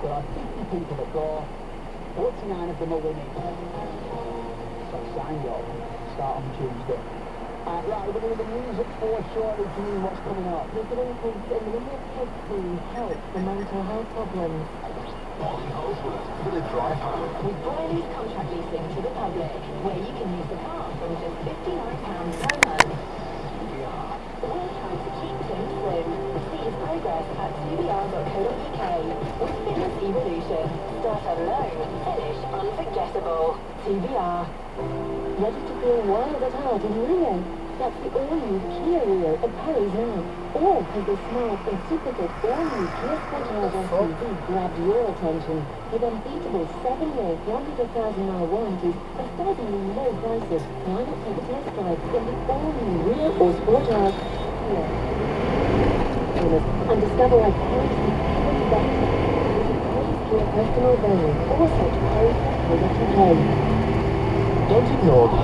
There are 50 people at door, 49 of them are winning. So sign you up, start on Tuesday. Right, we're going to do the music for shortly to you what's coming up. There's an increase in the number of kids who help for mental health problems. With Boyley's contract leasing to the public, where you can use the car from just £59 per month. We're trying to keep things slim. See his progress at tvr.co.uk. With Fitness Evolution. Start unknown, finish unforgettable. TVR. Ready to feel wild at heart in Rio? That's the all-new Kia Rio at Paris now. Or has the smart and super fit all-new Kia Sportage SUV grabbed your attention with unbeatable 7-year, 100,000-mile warranties and startlingly low prices? Why not take a test drive in the all-new Rio or Sportage Kia? And discover why Paris is even better. Visit Kia customer venue or search Paris.co.uk. Don't ignore the